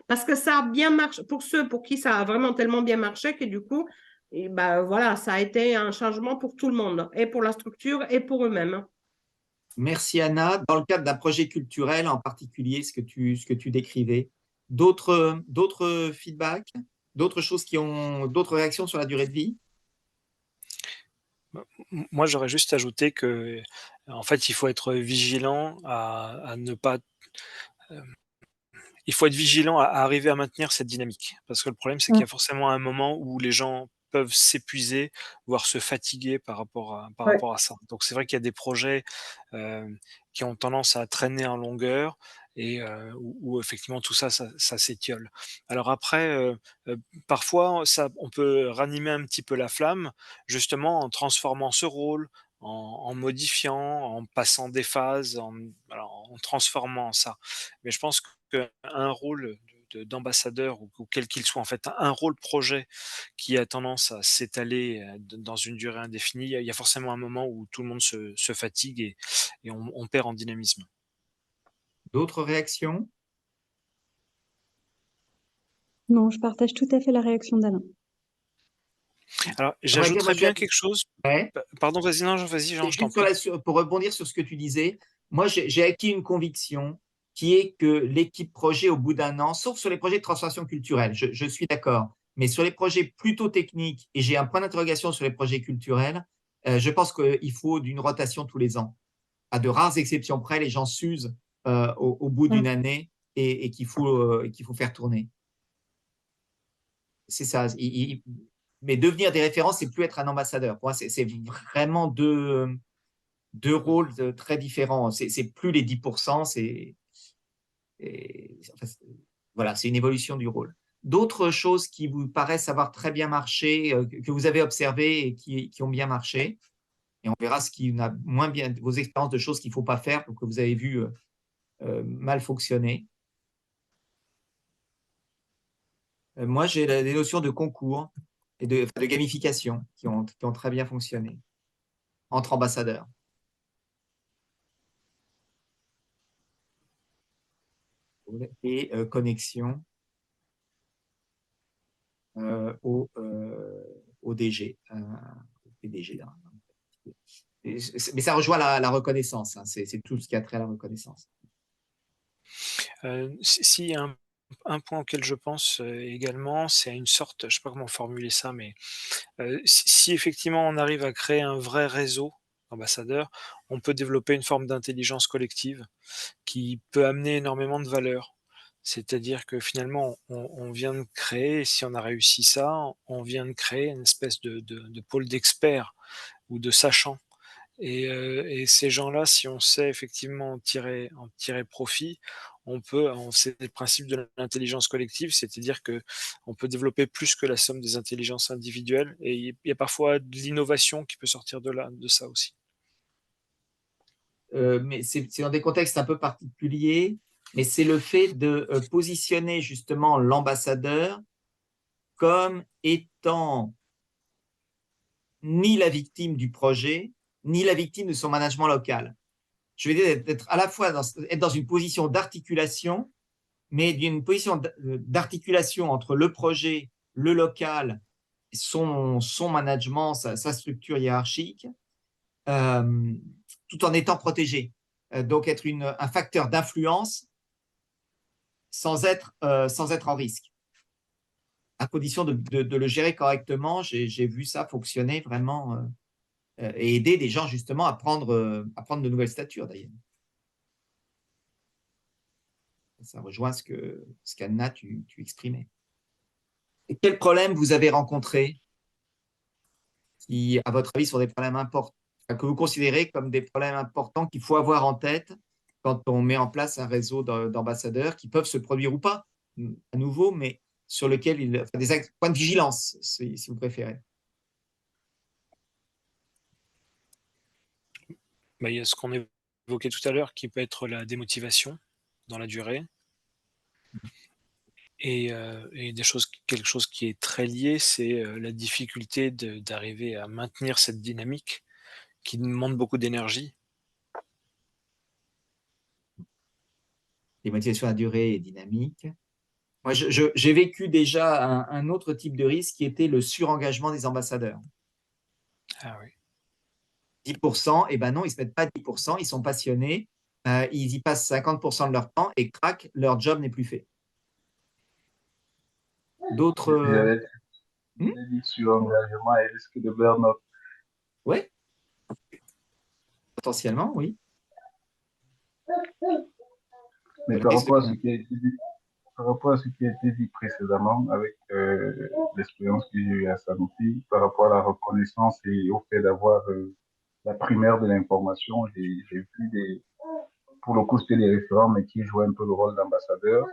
Parce que ça a bien marché, pour ceux pour qui ça a vraiment tellement bien marché que du coup, et ben, voilà, ça a été un changement pour tout le monde, et pour la structure, et pour eux-mêmes. Merci Anna. Dans le cadre d'un projet culturel en particulier, ce que tu décrivais, d'autres feedbacks, d'autres choses d'autres réactions sur la durée de vie? Moi, j'aurais juste ajouté que, en fait, il faut être vigilant à ne pas… il faut être vigilant à arriver à maintenir cette dynamique. Parce que le problème, c'est qu'il y a forcément un moment où les gens peuvent s'épuiser, voire se fatiguer par Ouais. rapport à ça. Donc c'est vrai qu'il y a des projets, qui ont tendance à traîner en longueur et où effectivement tout ça, ça s'étiole. Alors après, parfois ça on peut ranimer un petit peu la flamme, justement en transformant ce rôle, en modifiant, en passant des phases, en transformant ça. Mais je pense qu'un rôle d'ambassadeur ou quel qu'il soit, en fait, un rôle projet qui a tendance à s'étaler dans une durée indéfinie, il y a forcément un moment où tout le monde se fatigue et on perd en dynamisme. D'autres réactions? Non, je partage tout à fait la réaction d'Alain. Alors, À vrai dire, moi, j'ajouterais bien quelque chose. ouais. Pardon, vas-y, non, vas-y, Jean, C'est je t'en juste prie. pour rebondir sur ce que tu disais, moi j'ai acquis une conviction qui est que l'équipe projet au bout d'un an, sauf sur les projets de transformation culturelle, je suis d'accord, mais sur les projets plutôt techniques, et j'ai un point d'interrogation sur les projets culturels, je pense qu'il faut d'une rotation tous les ans. À de rares exceptions près, les gens s'usent au bout d'une année et qu'il faut faire tourner. C'est ça. Mais devenir des références, c'est plus être un ambassadeur. Pour moi, c'est vraiment deux rôles très différents. C'est plus les 10%, enfin, voilà, c'est une évolution du rôle. D'autres choses qui vous paraissent avoir très bien marché, que vous avez observées et qui ont bien marché, et on verra ce qui n'a moins bien, vos expériences de choses qu'il ne faut pas faire, ou que vous avez vu mal fonctionner. Moi, j'ai des notions de concours et de gamification qui ont très bien fonctionné entre ambassadeurs. Et connexion au DG, au PDG. Mais ça rejoint la reconnaissance, hein, c'est tout ce qui a trait à la reconnaissance. S'il y a un point auquel je pense également, c'est à une sorte, je ne sais pas comment formuler ça, mais si effectivement on arrive à créer un vrai réseau d'ambassadeurs, on peut développer une forme d'intelligence collective qui peut amener énormément de valeur. C'est-à-dire que finalement, on vient de créer, si on a réussi ça, on vient de créer une espèce de pôle d'experts ou de sachants. Et ces gens-là, si on sait effectivement en tirer profit, c'est le principe de l'intelligence collective, c'est-à-dire que on peut développer plus que la somme des intelligences individuelles, et il y a parfois de l'innovation qui peut sortir de ça aussi. Mais c'est dans des contextes un peu particuliers, mais c'est le fait de positionner justement l'ambassadeur comme étant ni la victime du projet, ni la victime de son management local. Je veux dire d'être à la fois être dans une position d'articulation, mais d'une position d'articulation entre le projet, le local, son management, sa structure hiérarchique, euh, tout en étant protégé. Donc être un facteur d'influence sans être en risque, à condition de le gérer correctement. J'ai vu ça fonctionner vraiment et aider des gens justement à prendre de nouvelles statures d'ailleurs. Ça rejoint ce qu'Anna, tu exprimais. Et quels problèmes vous avez rencontrés qui, à votre avis, sont des problèmes importants, que vous considérez comme des problèmes importants qu'il faut avoir en tête quand on met en place un réseau d'ambassadeurs qui peuvent se produire ou pas, à nouveau, mais sur lequel des points de vigilance, si vous préférez. Il y a ce qu'on évoquait tout à l'heure qui peut être la démotivation dans la durée. Et quelque chose qui est très lié, c'est la difficulté d'arriver à maintenir cette dynamique qui demande beaucoup d'énergie. Les motivations à durée et dynamique. Moi, j'ai vécu déjà un autre type de risque qui était le surengagement des ambassadeurs. Ah oui. 10%, et ben non, ils ne se mettent pas 10%, ils sont passionnés, ils y passent 50% de leur temps et crac, leur job n'est plus fait. D'autres. Surengagement et risque de burn-out. Oui, potentiellement, oui. Mais par rapport à ce qui a été dit, par rapport à ce qui a été dit précédemment, avec l'expérience que j'ai eue à Sanofi, par rapport à la reconnaissance et au fait d'avoir la primaire de l'information, j'ai vu pour le coup, c'était des référents, mais qui jouaient un peu le rôle d'ambassadeur,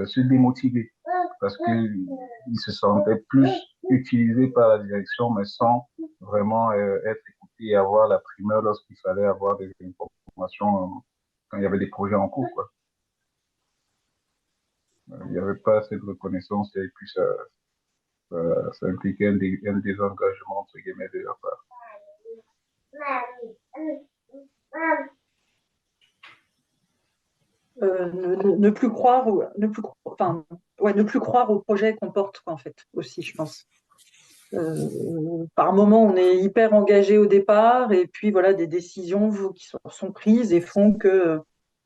se démotiver parce qu'ils se sentaient plus utilisés par la direction, mais sans vraiment être écoutés et avoir la primeur lorsqu'il fallait avoir des informations quand il y avait des projets en cours, quoi. Il n'y avait pas cette reconnaissance et puis ça impliquait un désengagement, entre guillemets, de leur part. Ne plus croire, ne plus croire au projet qu'on porte, quoi, en fait, aussi, je pense. Par moment, on est hyper engagé au départ, et puis voilà, des décisions qui sont prises et font que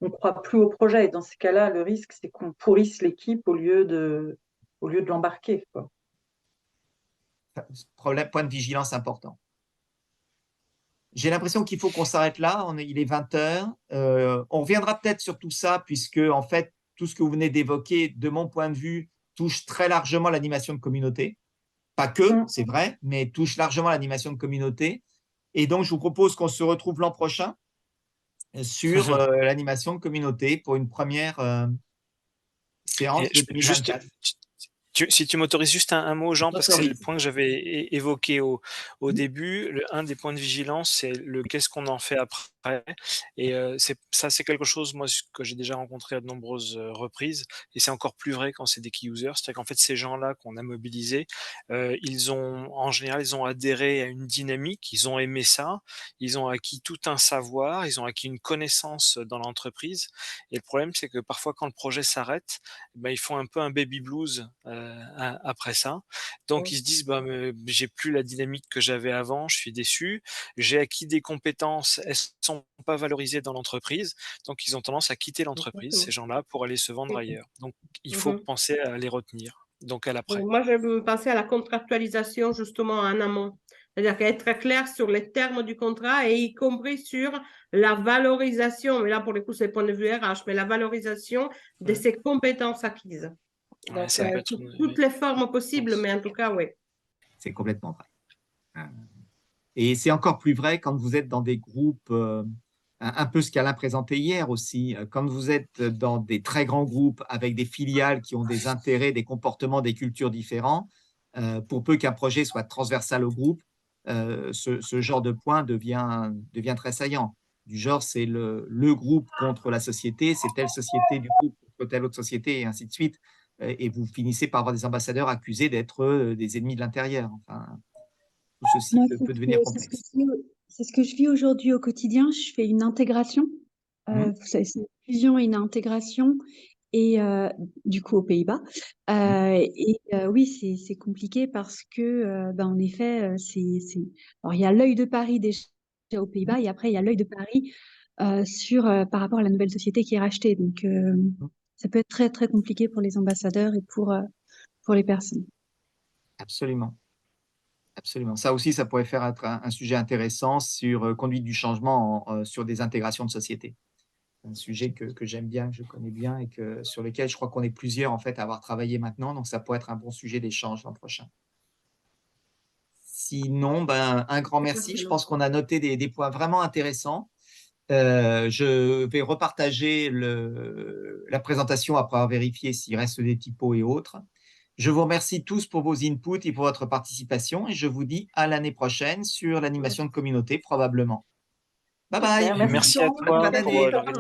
on ne croit plus au projet. Et dans ces cas-là, le risque, c'est qu'on pourrisse l'équipe au lieu de l'embarquer, quoi. Point de vigilance important. J'ai l'impression qu'il faut qu'on s'arrête là. Il est 20h. On reviendra peut-être sur tout ça, puisque en fait, tout ce que vous venez d'évoquer, de mon point de vue, touche très largement l'animation de communauté. Pas que, c'est vrai, mais touche largement l'animation de communauté. Et donc, je vous propose qu'on se retrouve l'an prochain sur l'animation de communauté pour une première séance de 2024. Si tu m'autorises juste un mot, Jean, parce que c'est le point que j'avais évoqué au début. Un des points de vigilance, c'est le qu'est-ce qu'on en fait après. Et c'est quelque chose, moi, que j'ai déjà rencontré à de nombreuses reprises. Et c'est encore plus vrai quand c'est des key users. C'est-à-dire qu'en fait, ces gens-là qu'on a mobilisés, en général, ils ont adhéré à une dynamique, ils ont aimé ça, ils ont acquis tout un savoir, ils ont acquis une connaissance dans l'entreprise. Et le problème, c'est que parfois, quand le projet s'arrête, ils font un peu un baby blues après ça. Donc, ils se disent, j'ai plus la dynamique que j'avais avant, je suis déçu, j'ai acquis des compétences, elles sont pas valorisées dans l'entreprise, donc ils ont tendance à quitter l'entreprise, ces gens-là, pour aller se vendre ailleurs. Donc, il faut penser à les retenir, donc à l'après. Moi, je pensais à la contractualisation justement en amont. C'est-à-dire qu'être clair sur les termes du contrat et y compris sur la valorisation, mais là pour le coup c'est le point de vue RH, mais la valorisation de ces compétences acquises. Donc, toutes les formes possibles, mais en tout cas, oui. C'est complètement vrai. Et c'est encore plus vrai quand vous êtes dans des groupes, un peu ce qu'Alain présentait hier aussi, quand vous êtes dans des très grands groupes avec des filiales qui ont des intérêts, des comportements, des cultures différents, pour peu qu'un projet soit transversal au groupe, ce genre de point devient très saillant. Du genre, c'est le groupe contre la société, c'est telle société du groupe contre telle autre société, et ainsi de suite. Et vous finissez par avoir des ambassadeurs accusés d'être des ennemis de l'intérieur. Enfin, tout ceci peut devenir complexe. C'est ce que je vis aujourd'hui au quotidien. Je fais une intégration. C'est une fusion et une intégration. Et du coup aux Pays-Bas. Oui, c'est compliqué parce que, en effet, alors il y a l'œil de Paris déjà aux Pays-Bas et après il y a l'œil de Paris par rapport à la nouvelle société qui est rachetée. Donc ça peut être très très compliqué pour les ambassadeurs et pour les personnes. Absolument. Absolument. Ça aussi, ça pourrait faire être un sujet intéressant sur conduite du changement sur des intégrations de société. Un sujet que j'aime bien, que je connais bien et sur lequel je crois qu'on est plusieurs en fait à avoir travaillé maintenant. Donc, ça pourrait être un bon sujet d'échange l'an prochain. Sinon, un grand merci. Je pense qu'on a noté des points vraiment intéressants. Je vais repartager la présentation après avoir vérifié s'il reste des typos et autres. Je vous remercie tous pour vos inputs et pour votre participation et je vous dis à l'année prochaine sur l'animation de communauté probablement. Bye bye. Merci à toi pour l'organisation.